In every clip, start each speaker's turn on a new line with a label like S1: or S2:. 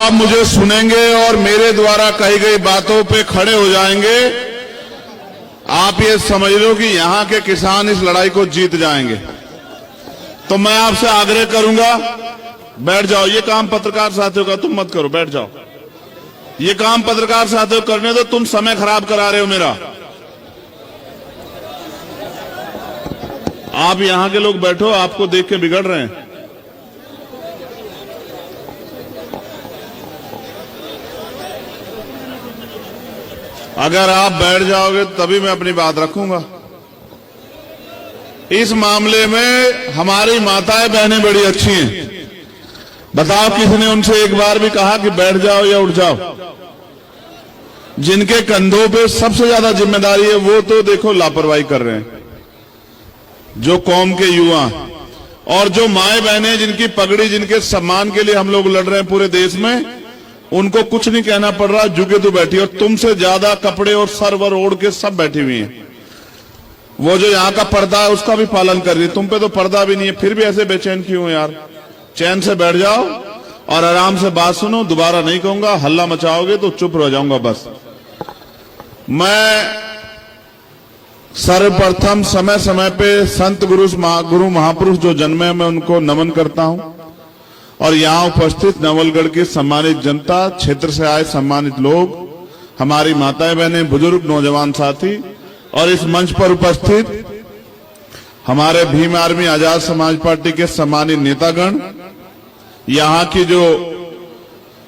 S1: आप मुझे सुनेंगे और मेरे द्वारा कही गई बातों पे खड़े हो जाएंगे। आप ये समझ लो कि यहां के किसान इस लड़ाई को जीत जाएंगे। तो मैं आपसे आग्रह करूंगा, बैठ जाओ। ये काम पत्रकार साथियों का, तुम मत करो, बैठ जाओ। ये काम पत्रकार साथियों करने दो, तुम समय खराब करा रहे हो मेरा। आप यहां के लोग बैठो, आपको देख के बिगड़ रहे हैं। अगर आप बैठ जाओगे तभी मैं अपनी बात रखूंगा। इस मामले में हमारी माताएं बहनें बड़ी अच्छी हैं। बताओ किसने उनसे एक बार भी कहा कि बैठ जाओ या उठ जाओ? जिनके कंधों पे सबसे ज्यादा जिम्मेदारी है वो तो देखो लापरवाही कर रहे हैं, जो कौम के युवा और जो माए बहनें जिनकी पगड़ी, जिनके सम्मान के लिए हम लोग लड़ रहे हैं पूरे देश में, उनको कुछ नहीं कहना पड़ रहा, जुगे तो बैठी। और तुमसे ज्यादा कपड़े और सरवर ओढ़ के सब बैठी हुई हैं। वो जो यहाँ का पर्दा है उसका भी पालन कर रही है, तुम पे तो पर्दा भी नहीं है, फिर भी ऐसे बेचैन क्यों हो यार? चैन से बैठ जाओ और आराम से बात सुनो। दोबारा नहीं कहूंगा, हल्ला मचाओगे तो चुप रह जाऊंगा बस। मैं सर्वप्रथम समय समय पे संत गुरु महापुरुष जो जन्मे, मैं उनको नमन करता हूं। और यहां उपस्थित नवलगढ़ की सम्मानित जनता, क्षेत्र से आए सम्मानित लोग, हमारी माताएं बहनें, बुजुर्ग, नौजवान साथी और इस मंच पर उपस्थित हमारे भीम आर्मी आजाद समाज पार्टी के सम्मानित नेतागण, यहां की जो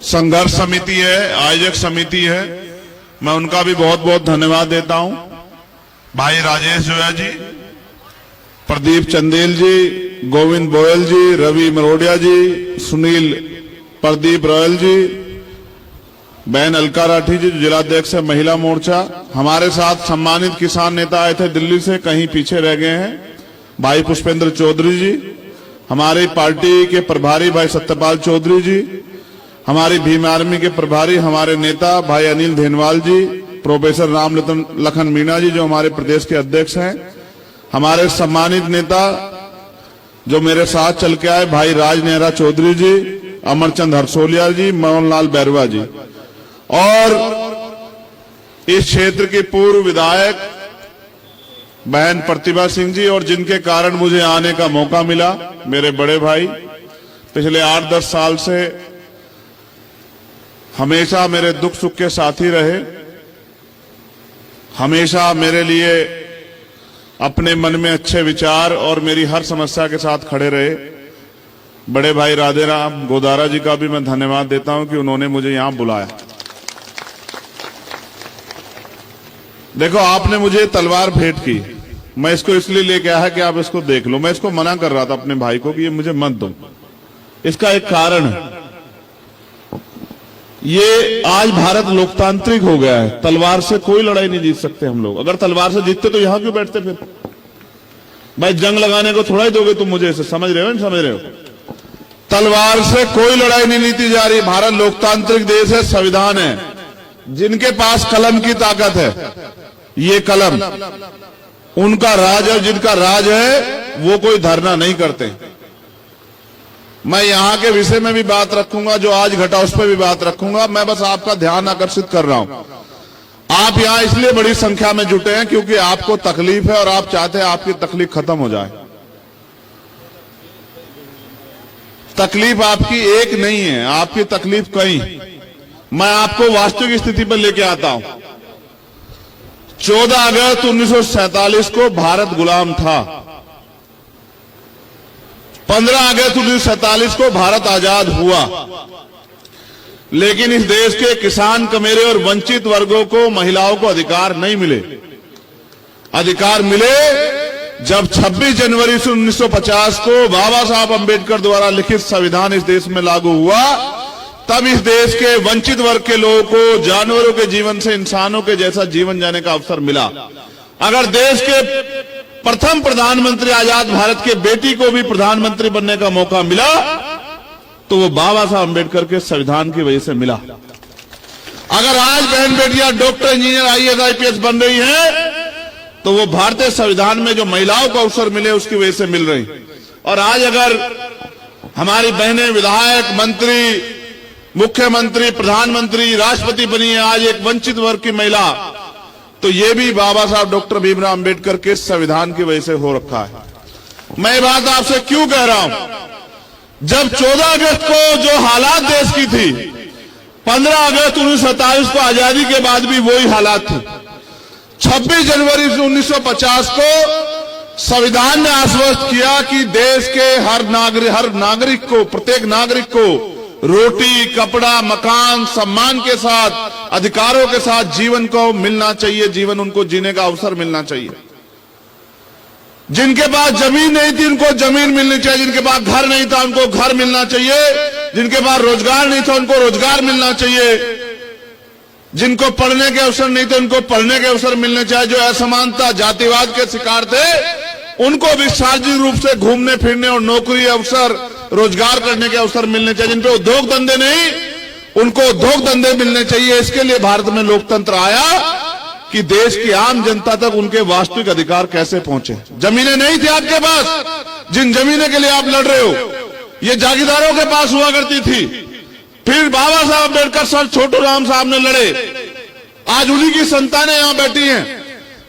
S1: संघर्ष समिति है, आयोजक समिति है, मैं उनका भी बहुत बहुत धन्यवाद देता हूं। भाई राजेश जोया जी, प्रदीप चंदेल जी, गोविंद बोयल जी, रवि मरोडिया जी, सुनील प्रदीप रॉयल जी, बहन अलका राठी जी जो जिलाध्यक्ष है महिला मोर्चा। हमारे साथ सम्मानित किसान नेता आए थे दिल्ली से, कहीं पीछे रह गए हैं, भाई पुष्पेंद्र चौधरी जी, हमारी पार्टी के प्रभारी भाई सत्यपाल चौधरी जी, हमारी भीम आर्मी के प्रभारी हमारे नेता भाई अनिल धेनवाल जी, प्रोफेसर राम लखन मीणा जी जो हमारे प्रदेश के अध्यक्ष हैं, हमारे सम्मानित नेता जो मेरे साथ चल के आए भाई राज नेहरा चौधरी जी, अमरचंद हरसोलिया जी, मोहनलाल बैरवा जी, और इस क्षेत्र की पूर्व विधायक बहन प्रतिभा सिंह जी, और जिनके कारण मुझे आने का मौका मिला, मेरे बड़े भाई, पिछले 8-10 साल से हमेशा मेरे दुख सुख के साथी रहे, हमेशा मेरे लिए अपने मन में अच्छे विचार और मेरी हर समस्या के साथ खड़े रहे। बड़े भाई राधेराम गोदारा जी का भी मैं धन्यवाद देता हूं कि उन्होंने मुझे यहां बुलाया। देखो, आपने मुझे तलवार भेंट की, मैं इसको इसलिए लेके आया कि आप इसको देख लो। मैं इसको मना कर रहा था अपने भाई को कि ये मुझे मत दो। इसका एक कारण है, ये आज भारत लोकतांत्रिक हो गया है। तलवार से कोई लड़ाई नहीं जीत सकते हम लोग। अगर तलवार से जीतते तो यहां क्यों बैठते फिर? भाई जंग लगाने को थोड़ा ही दोगे तुम मुझे, इसे समझ रहे हो नहीं समझ रहे हो? तलवार से कोई लड़ाई नहीं जीती जा रही। भारत लोकतांत्रिक देश है, संविधान है। जिनके पास कलम की ताकत है, ये कलम उनका राज है। जिनका राज है वो कोई धरना नहीं करते। मैं यहां के विषय में भी बात रखूंगा, जो आज घटा उस पर भी बात रखूंगा। मैं बस आपका ध्यान आकर्षित कर रहा हूं। आप यहां इसलिए बड़ी संख्या में जुटे हैं क्योंकि आपको तकलीफ है और आप चाहते हैं आपकी तकलीफ खत्म हो जाए। तकलीफ आपकी एक नहीं है, आपकी तकलीफ कई। मैं आपको वास्तविक स्थिति पर लेके आता हूं। 14 अगस्त 1947 को भारत गुलाम था। 15 अगस्त 1947 को भारत आजाद हुआ। लेकिन इस देश के किसान, कमेरे और वंचित वर्गों को, महिलाओं को अधिकार नहीं मिले। अधिकार मिले जब 26 जनवरी 1950 को बाबा साहब अंबेडकर द्वारा लिखित संविधान इस देश में लागू हुआ। तब इस देश के वंचित वर्ग के लोगों को जानवरों के जीवन से इंसानों के जैसा जीवन जाने का अवसर मिला। अगर देश के प्रथम प्रधानमंत्री आजाद भारत के बेटी को भी प्रधानमंत्री बनने का मौका मिला तो वो बाबा साहब अंबेडकर के संविधान की वजह से मिला। अगर आज बहन बेटियां डॉक्टर, इंजीनियर, IAS, IPS बन रही हैं तो वो भारतीय संविधान में जो महिलाओं को अवसर मिले उसकी वजह से मिल रही। और आज अगर हमारी बहनें विधायक, मंत्री, मुख्यमंत्री, प्रधानमंत्री, राष्ट्रपति बनी है आज एक वंचित वर्ग की महिला, तो ये भी बाबा साहब डॉक्टर भीमराव अंबेडकर के संविधान की वजह से हो रखा है। मैं ये बात आपसे क्यों कह रहा हूं? जब 14 अगस्त को जो हालात देश की थी, 15 अगस्त 1947 को आजादी के बाद भी वही हालात थे। 26 जनवरी 1950 को संविधान ने आश्वस्त किया कि देश के हर नागरिक को, प्रत्येक नागरिक को रोटी, कपड़ा, मकान, सम्मान के साथ, अधिकारों के साथ जीवन को मिलना चाहिए, जीवन उनको जीने का अवसर मिलना चाहिए। जिनके पास जमीन नहीं थी उनको जमीन मिलनी चाहिए, जिनके पास घर नहीं था उनको घर मिलना चाहिए, जिनके पास रोजगार नहीं था उनको रोजगार मिलना चाहिए, जिनको पढ़ने के अवसर नहीं थे उनको पढ़ने के अवसर मिलने चाहिए, जो असमानता, जातिवाद के शिकार थे उनको भी सार्वजनिक रूप से घूमने फिरने और नौकरी, अवसर, रोजगार करने के अवसर मिलने चाहिए। जिन पे उद्योग धंधे नहीं उनको उद्योग धंधे मिलने चाहिए। इसके लिए भारत में लोकतंत्र आया कि देश की आम जनता तक उनके वास्तविक अधिकार कैसे पहुंचे। जमीनें नहीं थी आपके पास, जिन जमीनें के लिए आप लड़ रहे हो ये जागीरदारों के पास हुआ करती थी। फिर बाबा साहब अम्बेडकर सर छोटू राम साहब ने लड़े, आज उन्हीं की संतानें यहां बैठी हैं।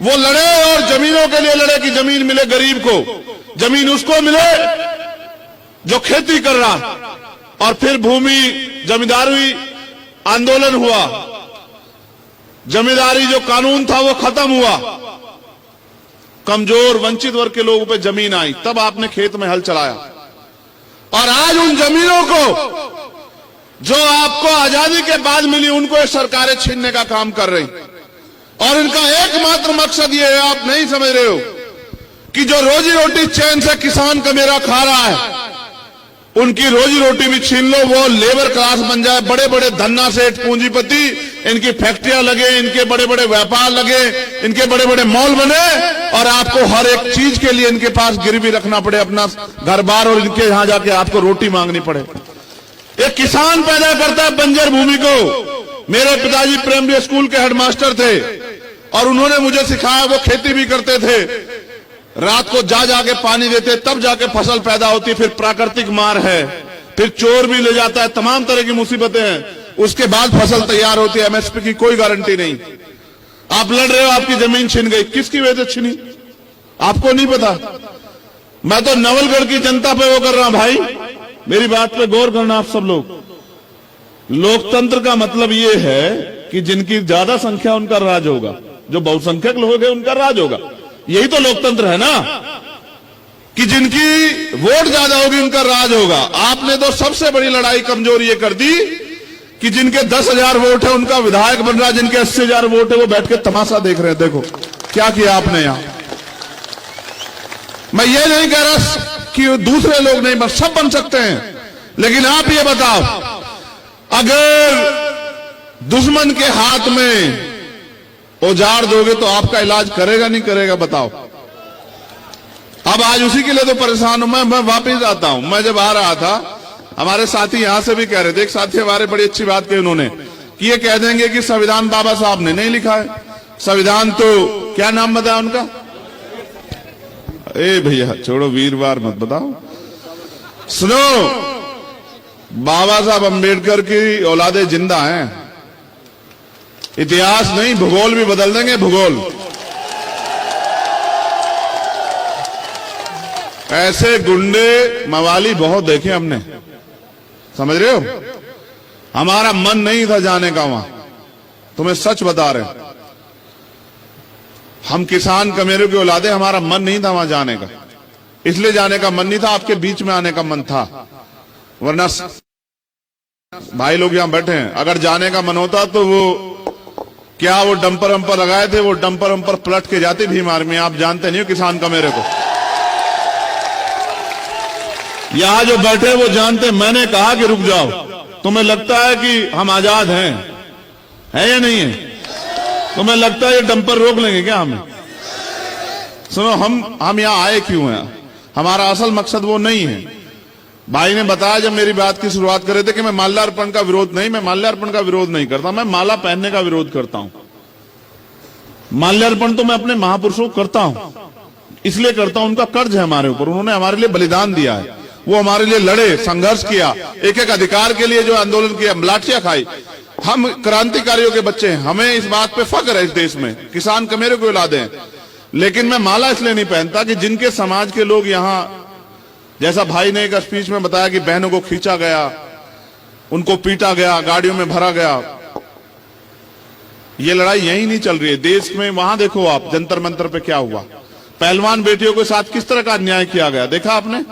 S1: वो लड़े और जमीनों के लिए लड़े कि जमीन मिले गरीब को, जमीन उसको मिले जो खेती कर रहा। और फिर भूमि जमींदारी आंदोलन हुआ, जमींदारी जो कानून था वो खत्म हुआ, कमजोर वंचित वर्ग के लोगों पे जमीन आई, तब आपने खेत में हल चलाया। और आज उन जमीनों को जो आपको आजादी के बाद मिली उनको ये सरकारें छीनने का काम कर रही। और इनका एकमात्र मकसद ये है, आप नहीं समझ रहे हो, कि जो रोजी रोटी चैन से किसान का मेरा खा रहा है उनकी रोजी रोटी भी छीन लो, वो लेबर क्लास बन जाए, बड़े बड़े धन्ना सेठ पूंजीपति, इनकी फैक्ट्रियां लगे, इनके बड़े बड़े व्यापार लगे, इनके बड़े बड़े मॉल बने और आपको हर एक चीज के लिए इनके पास गिरवी रखना पड़े अपना घर बार, और इनके यहां जाके आपको रोटी मांगनी पड़े। एक किसान पैदा करता है बंजर भूमि को। मेरे पिताजी प्राइमरी स्कूल के हेडमास्टर थे और उन्होंने मुझे सिखाया, वो खेती भी करते थे, रात को जा जाके पानी देते, तब जाके फसल पैदा होती। फिर प्राकृतिक मार है, फिर चोर भी ले जाता है, तमाम तरह की मुसीबतें हैं, उसके बाद फसल तैयार होती है। एमएसपी की कोई गारंटी नहीं। आप लड़ रहे हो, आपकी जमीन छिन गई, किसकी वजह से छिनी आपको नहीं पता। मैं तो नवलगढ़ की जनता पे वो कर रहा हूं भाई, मेरी बात पे गौर करना आप सब लोग। लोकतंत्र का मतलब ये है कि जिनकी ज्यादा संख्या उनका राज होगा, जो बहुसंख्यक लोग हैं उनका राज होगा। यही तो लोकतंत्र है ना, कि जिनकी वोट ज्यादा होगी उनका राज होगा। आपने तो सबसे बड़ी लड़ाई कमजोरी ये कर दी कि जिनके 10,000 वोट है उनका विधायक बन रहा है, जिनके 80,000 वोट है वो बैठ के तमाशा देख रहे हैं। देखो क्या किया आपने यहां। मैं ये नहीं कह रहा कि दूसरे लोग नहीं बन, सब बन सकते हैं, लेकिन आप ये बताओ, अगर दुश्मन के हाथ में औजार दोगे तो आपका इलाज करेगा नहीं करेगा बताओ। अब आज उसी के लिए तो परेशान हूं मैं वापिस आता हूं। मैं जब आ रहा था, हमारे साथी यहां से भी कह रहे थे, एक साथी हमारे बड़ी अच्छी बात कही उन्होंने, कि ये कह देंगे कि संविधान बाबा साहब ने नहीं लिखा है। संविधान तो क्या नाम बताया उनका, ए भैया छोड़ो, वीरवार मत बताओ, सुनो, बाबा साहब अंबेडकर की औलादे जिंदा हैं। इतिहास नहीं, भूगोल भी बदल देंगे, भूगोल। ऐसे गुंडे मवाली बहुत देखे हमने, समझ रहे हो। हमारा मन नहीं था जाने का वहां, तुम्हें सच बता रहे। हम किसान कमेरों की औलादे, हमारा मन नहीं था वहां जाने का, इसलिए जाने का मन नहीं था, आपके बीच में आने का मन था। वरना भाई लोग यहां बैठे हैं, अगर जाने का मन होता तो वो क्या वो डंपर वंपर लगाए थे, वो डंपर वंपर पलट के जाती भीम आर्मी। आप जानते नहीं हो किसान कमेरे को। यहां जो बैठे वो जानते, मैंने कहा कि रुक जाओ, तुम्हें लगता है कि हम आजाद हैं, है या नहीं है? तुम्हें लगता है ये डंपर रोक लेंगे क्या हमें? सुनो, हम यहां आए क्यों हैं? हमारा असल मकसद वो नहीं है। भाई ने बताया जब मेरी बात की शुरुआत कर रहे थे कि मैं माल्यार्पण का विरोध नहीं, मैं माल्यार्पण का विरोध नहीं करता, मैं माला पहनने का विरोध करता हूं। माल्यार्पण तो मैं अपने महापुरुषों को करता हूं, इसलिए करता हूं, उनका कर्ज है हमारे ऊपर, उन्होंने हमारे लिए बलिदान दिया है। वो हमारे लिए लड़े, संघर्ष किया, एक एक अधिकार के लिए जो आंदोलन किया, लाठियां खाई। हम क्रांतिकारियों के बच्चे हैं, हमें इस बात पे फख्र है इस देश में, किसान कमेरे को औलादे हैं। लेकिन मैं माला इसलिए नहीं पहनता कि जिनके समाज के लोग यहां, जैसा भाई ने एक स्पीच में बताया कि बहनों को खींचा गया, उनको पीटा गया, गाड़ियों में भरा गया, ये लड़ाई यही नहीं चल रही है देश में। वहां देखो आप जंतर मंतर पे क्या हुआ, पहलवान बेटियों के साथ किस तरह का अन्याय किया गया, देखा आपने?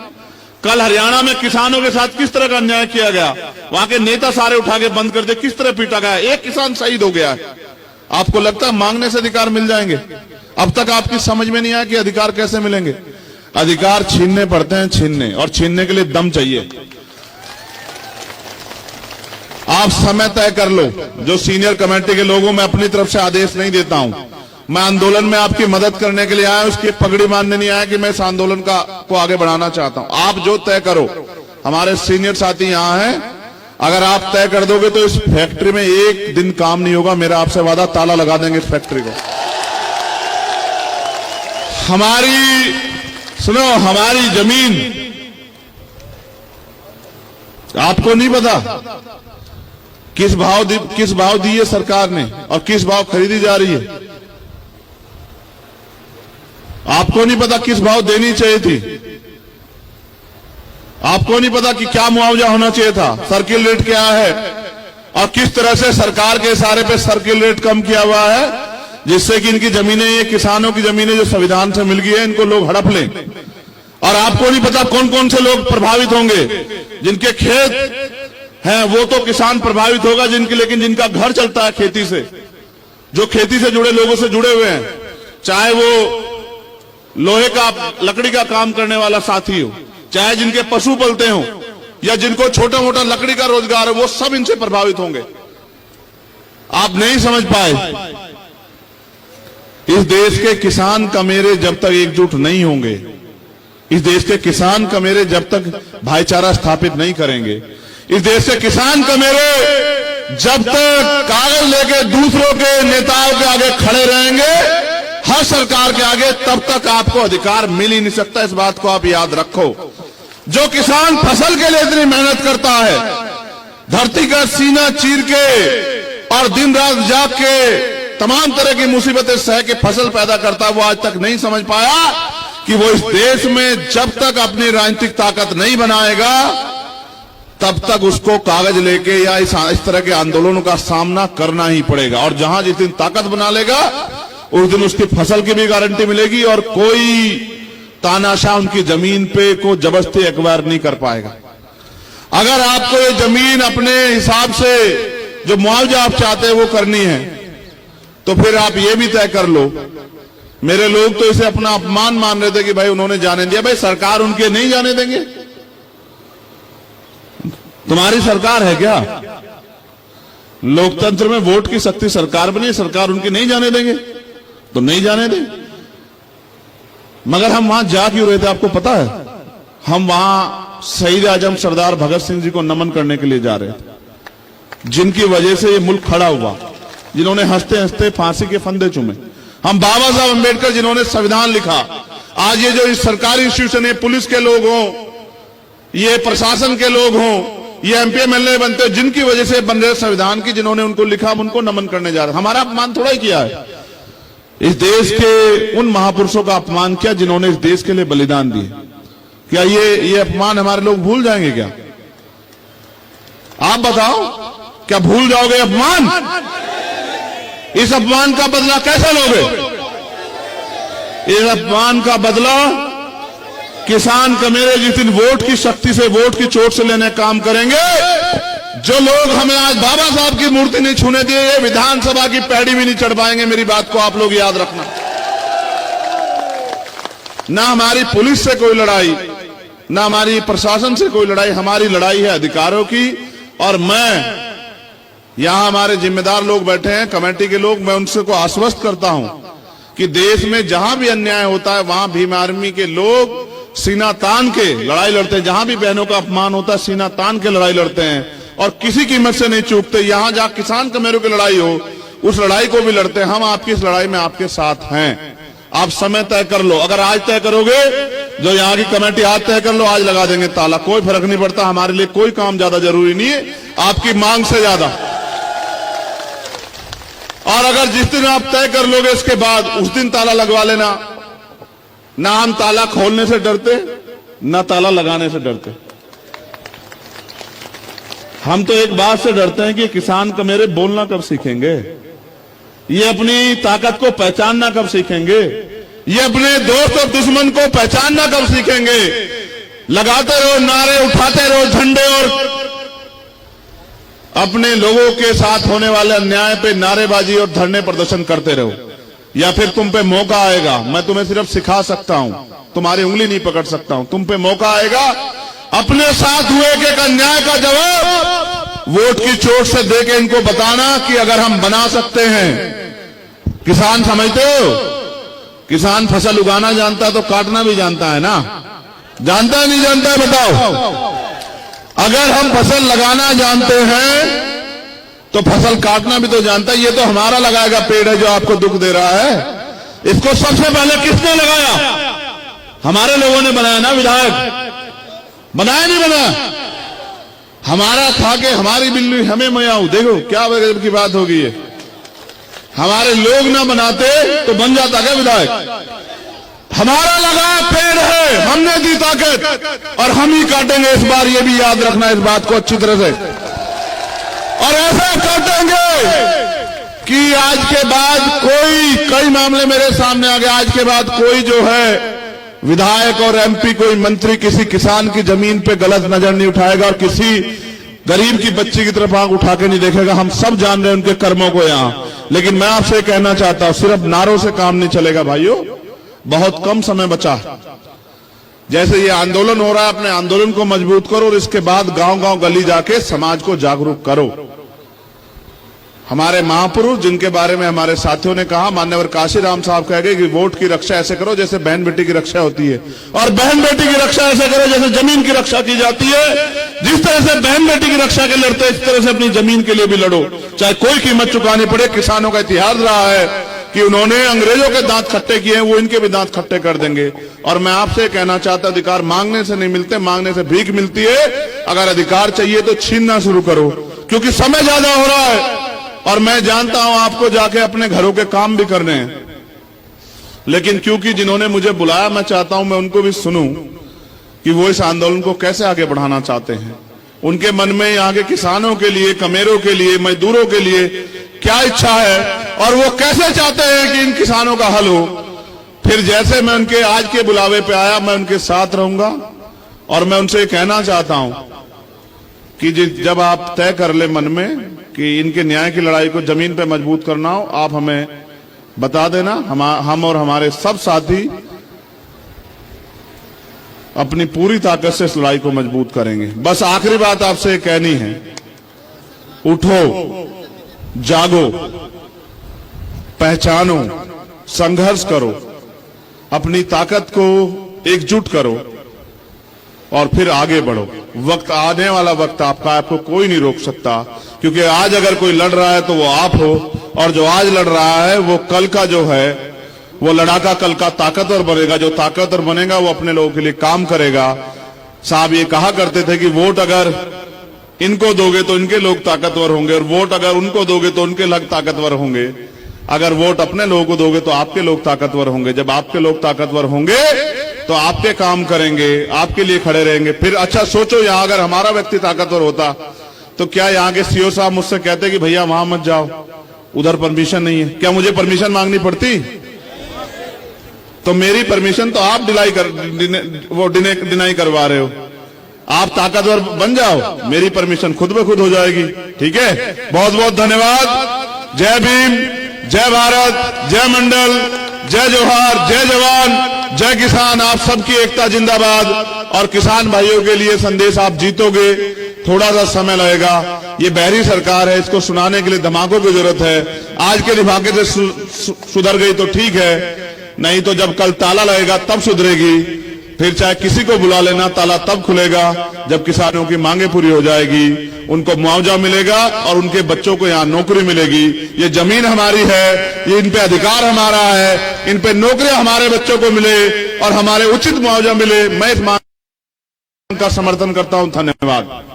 S1: कल हरियाणा में किसानों के साथ किस तरह का अन्याय किया गया, वहां के नेता सारे उठा के बंद कर दे, किस तरह पीटा गया, एक किसान शहीद हो गया है। आपको लगता है मांगने से अधिकार मिल जाएंगे? अब तक आपकी समझ में नहीं आया कि अधिकार कैसे मिलेंगे। अधिकार छीनने पड़ते हैं, छीनने, और छीनने के लिए दम चाहिए। आप समय तय कर लो, जो सीनियर कमेटी के लोगों, मैं अपनी तरफ से आदेश नहीं देता हूं, मैं आंदोलन में आपकी मदद करने के लिए आया, उसकी पगड़ी बांधने नहीं आया कि मैं इस आंदोलन को आगे बढ़ाना चाहता हूं। आप जो तय करो, हमारे सीनियर साथी यहां हैं, अगर आप तय कर दोगे तो इस फैक्ट्री में एक दिन काम नहीं होगा, मेरा आपसे वादा, ताला लगा देंगे इस फैक्ट्री को। सुनो, हमारी जमीन आपको नहीं पता किस भाव दी है सरकार ने और किस भाव खरीदी जा रही है। आपको नहीं पता किस भाव देनी चाहिए थी, आपको नहीं पता कि क्या मुआवजा होना चाहिए था, सर्किल रेट क्या है, और किस तरह से सरकार के इशारे पे सर्किल रेट कम किया हुआ है, जिससे कि इनकी जमीनें, ये किसानों की जमीनें जो संविधान से मिल गई है, इनको लोग हड़प लें। और आपको नहीं पता कौन कौन से लोग प्रभावित होंगे, जिनके खेत हैं वो तो किसान प्रभावित होगा, लेकिन जिनका घर चलता है खेती से, जो खेती से जुड़े लोगों से जुड़े हुए हैं, चाहे वो लोहे का, लकड़ी का काम करने वाला साथी हो, चाहे जिनके पशु पलते हो, या जिनको छोटा मोटा लकड़ी का रोजगार है, वो सब इनसे प्रभावित होंगे। आप नहीं समझ पाए। इस देश के किसान कमेरे जब तक एकजुट नहीं होंगे, इस देश के किसान कमेरे जब तक भाईचारा स्थापित नहीं करेंगे, इस देश के किसान कमेरे जब तक कागज लेके दूसरों के नेताओं के आगे खड़े रहेंगे, हर सरकार के आगे, तब तक आपको अधिकार मिल ही नहीं सकता। इस बात को आप याद रखो। जो किसान फसल के लिए इतनी मेहनत करता है, धरती का सीना चीर के और दिन रात जाग के तमाम तरह की मुसीबतें सह के फसल पैदा करता है, वो आज तक नहीं समझ पाया कि वो इस देश में जब तक अपनी राजनीतिक ताकत नहीं बनाएगा, तब तक उसको कागज लेके या इस तरह के आंदोलनों का सामना करना ही पड़ेगा। और जहां जिस दिन ताकत बना लेगा, उस दिन उसकी फसल की भी गारंटी मिलेगी, और कोई तानाशाह उनकी जमीन पे को जबरदस्ती एक्वायर नहीं कर पाएगा। अगर आपको ये जमीन अपने हिसाब से जो मुआवजा आप चाहते हैं वो करनी है, तो फिर आप ये भी तय कर लो। मेरे लोग तो इसे अपना अपमान मान रहे थे कि भाई उन्होंने जाने दिया। भाई सरकार उनके नहीं जाने देंगे? तुम्हारी सरकार है क्या? लोकतंत्र में वोट की शक्ति सरकार बनी, सरकार उनके नहीं जाने देंगे तो नहीं जाने दें। मगर हम वहां जा क्यों रहे थे आपको पता है? हम वहां शहीद आजम सरदार भगत सिंह जी को नमन करने के लिए जा रहे थे, जिनकी वजह से ये मुल्क खड़ा हुआ, जिन्होंने हंसते हंसते फांसी के फंदे चूमे। हम बाबा साहब अम्बेडकर जिन्होंने संविधान लिखा। आज ये जो इस सरकारी इंस्टीट्यूशन है, पुलिस के लोग हों, ये प्रशासन के लोग हों, ये एमपी एमएलए बनते हो, जिनकी वजह से बन रहे संविधान की, जिन्होंने उनको लिखा, हम उनको नमन करने जा रहे हैं। हमारा अपमान थोड़ा ही किया है, इस देश के उन महापुरुषों का अपमान किया जिन्होंने इस देश के लिए बलिदान दिए। क्या ये अपमान हमारे लोग भूल जाएंगे क्या? आप बताओ, क्या भूल जाओगे अपमान? इस अपमान का बदला कैसे लोगे? इस अपमान का बदला किसान कमेरे जिस दिन वोट की शक्ति से, वोट की चोट से लेने काम करेंगे। जो लोग हमें आज बाबा साहब की मूर्ति नहीं छूने दिए, ये विधानसभा की पैड़ी भी नहीं चढ़ पाएंगे। मेरी बात को आप लोग याद रखना। ना हमारी पुलिस से कोई लड़ाई, ना हमारी प्रशासन से कोई लड़ाई, हमारी लड़ाई है अधिकारों की। और मैं यहां हमारे जिम्मेदार लोग बैठे हैं, कमेटी के लोग, मैं उनसे को आश्वस्त करता हूं कि देश में जहां भी अन्याय होता है, वहां भीम आर्मी के लोग सीना तान के लड़ाई लड़ते हैं। जहां भी बहनों का अपमान होता है, सीना तान के लड़ाई लड़ते हैं और किसी कीमत से नहीं चूकते। यहां जहां किसान कमेरों की लड़ाई हो, उस लड़ाई को भी लड़ते हैं। हम आपकी इस लड़ाई में आपके साथ हैं। आप समय तय कर लो। अगर आज तय करोगे, जो यहाँ की कमेटी आज तय कर लो, आज लगा देंगे ताला, कोई फर्क नहीं पड़ता। हमारे लिए कोई काम ज्यादा जरूरी नहीं है आपकी मांग से ज्यादा। और अगर जिस दिन आप तय कर लोगे इसके बाद उस दिन ताला लगवा लेना। ना हम ताला खोलने से डरते, ना ताला लगाने से डरते। हम तो एक बात से डरते हैं कि किसान का मेरे बोलना कब सीखेंगे, ये अपनी ताकत को पहचानना कब सीखेंगे, ये अपने दोस्त और दुश्मन को पहचानना कब सीखेंगे। लगाते रहो नारे, उठाते रहो झंडे और अपने लोगों के साथ होने वाले अन्याय पे नारेबाजी और धरने प्रदर्शन करते रहो, या फिर तुम पे मौका आएगा। मैं तुम्हें सिर्फ सिखा सकता हूं, तुम्हारी उंगली नहीं पकड़ सकता हूं। तुम पे मौका आएगा अपने साथ हुए एक अन्याय का जवाब वोट की चोट से देके इनको बताना कि अगर हम बना सकते हैं। किसान समझते हो, किसान फसल उगाना जानता है तो काटना भी जानता है ना, जानता है नहीं जानता है बताओ। अगर हम फसल लगाना जानते हैं तो फसल काटना भी तो जानता है। ये तो हमारा लगाएगा पेड़ है जो आपको दुख दे रहा है। इसको सबसे पहले किसने लगाया? हमारे लोगों ने बनाया ना, विधायक बनाया नहीं बनाया? हमारा था कि हमारी बिल्ली हमें मयाऊ। देखो क्या गजब की बात होगी है। हमारे लोग ना बनाते तो बन जाता क्या विधायक? हमारा लगा पेड़ है, हमने दी ताकत और हम ही काटेंगे इस बार। ये भी याद रखना इस बात को अच्छी तरह से। और ऐसा काटेंगे कि आज के बाद कई मामले मेरे सामने आ गए। आज के बाद कोई जो है विधायक और एमपी, कोई मंत्री किसी किसान की जमीन पे गलत नजर नहीं उठाएगा और किसी गरीब की बच्ची की तरफ आंख उठा के नहीं देखेगा। हम सब जान रहे हैं उनके कर्मों को यहां। लेकिन मैं आपसे कहना चाहता हूं, सिर्फ नारों से काम नहीं चलेगा भाइयों। बहुत कम समय बचा। जैसे ये आंदोलन हो रहा है, अपने आंदोलन को मजबूत करो और इसके बाद गांव-गांव गली जाके समाज को जागरूक करो। हमारे महापुरुष जिनके बारे में हमारे साथियों ने कहा, मान्यवर काशीराम साहब कह गए कि वोट की रक्षा ऐसे करो जैसे बहन बेटी की रक्षा होती है, और बहन बेटी की रक्षा ऐसे करो जैसे जमीन की रक्षा की जाती है। जिस तरह से बहन बेटी की रक्षा के लड़ते इस तरह से अपनी जमीन के लिए भी लड़ो, चाहे कोई कीमत चुकानी पड़े। किसानों का इतिहास रहा है कि उन्होंने अंग्रेजों के दांत खट्टे किए हैं, वो इनके भी दांत खट्टे कर देंगे। और मैं आपसे कहना चाहता, अधिकार मांगने से नहीं मिलते, मांगने से भीख मिलती है। अगर अधिकार चाहिए तो छीनना शुरू करो, क्योंकि समय ज्यादा हो रहा है और मैं जानता हूं आपको जाके अपने घरों के काम भी करने हैं। लेकिन क्योंकि जिन्होंने मुझे बुलाया, मैं चाहता हूं मैं उनको भी सुनूं कि वो इस आंदोलन को कैसे आगे बढ़ाना चाहते हैं। उनके मन में यहाँ के किसानों के लिए, कमेरों के लिए, मजदूरों के लिए क्या इच्छा है और वो कैसे चाहते हैं कि इन किसानों का हल हो। फिर जैसे मैं उनके आज के बुलावे पे आया, मैं उनके साथ रहूंगा। और मैं उनसे कहना चाहता हूं कि जब आप तय कर ले मन में कि इनके न्याय की लड़ाई को जमीन पे मजबूत करना हो, आप हमें बता देना। हम और हमारे सब साथी अपनी पूरी ताकत से इस लड़ाई को मजबूत करेंगे। बस आखिरी बात आपसे कहनी है, उठो, जागो, पहचानो, संघर्ष करो, अपनी ताकत को एकजुट करो और फिर आगे बढ़ो। वक्त आने वाला वक्त आपको कोई नहीं रोक सकता, क्योंकि आज अगर कोई लड़ रहा है तो वो आप हो, और जो आज लड़ रहा है वो कल का जो है वो लड़ाका कल का ताकतवर बनेगा। जो ताकतवर बनेगा वो अपने लोगों के लिए काम करेगा। साहब ये कहा करते थे कि वोट अगर इनको दोगे तो इनके लोग ताकतवर होंगे, और वोट अगर उनको दोगे तो उनके लोग ताकतवर होंगे। अगर वोट अपने लोगों को दोगे तो आपके लोग ताकतवर होंगे। जब आपके लोग ताकतवर होंगे तो आपके काम करेंगे, आपके लिए खड़े रहेंगे। फिर अच्छा सोचो, यहां अगर हमारा व्यक्ति ताकतवर होता तो क्या यहाँ के सीओ साहब मुझसे कहते कि भैया वहां मत जाओ, उधर परमिशन नहीं है? क्या मुझे परमिशन मांगनी पड़ती? तो मेरी परमिशन तो आप डिनाई करवा रहे हो। आप ताकतवर बन जाओ, मेरी परमिशन खुद ब खुद हो जाएगी। ठीक है, बहुत बहुत धन्यवाद। जय भीम, जय भारत, जय मंडल, जय जोहार, जय जवान, जय किसान। आप सबकी एकता जिंदाबाद। और किसान भाइयों के लिए संदेश, आप जीतोगे, थोड़ा सा समय लगेगा। ये बहरी सरकार है, इसको सुनाने के लिए दिमागों की जरूरत है। आज के लिफाफे से सुधर गई तो ठीक है, नहीं तो जब कल ताला लगेगा तब सुधरेगी। फिर चाहे किसी को बुला लेना, ताला तब खुलेगा जब किसानों की मांगे पूरी हो जाएगी, उनको मुआवजा मिलेगा और उनके बच्चों को यहाँ नौकरी मिलेगी। ये जमीन हमारी है, ये इन पे अधिकार हमारा है, इन पे नौकरी हमारे बच्चों को मिले और हमारे उचित मुआवजा मिले। मैं इस मांग का समर्थन करता हूं। धन्यवाद।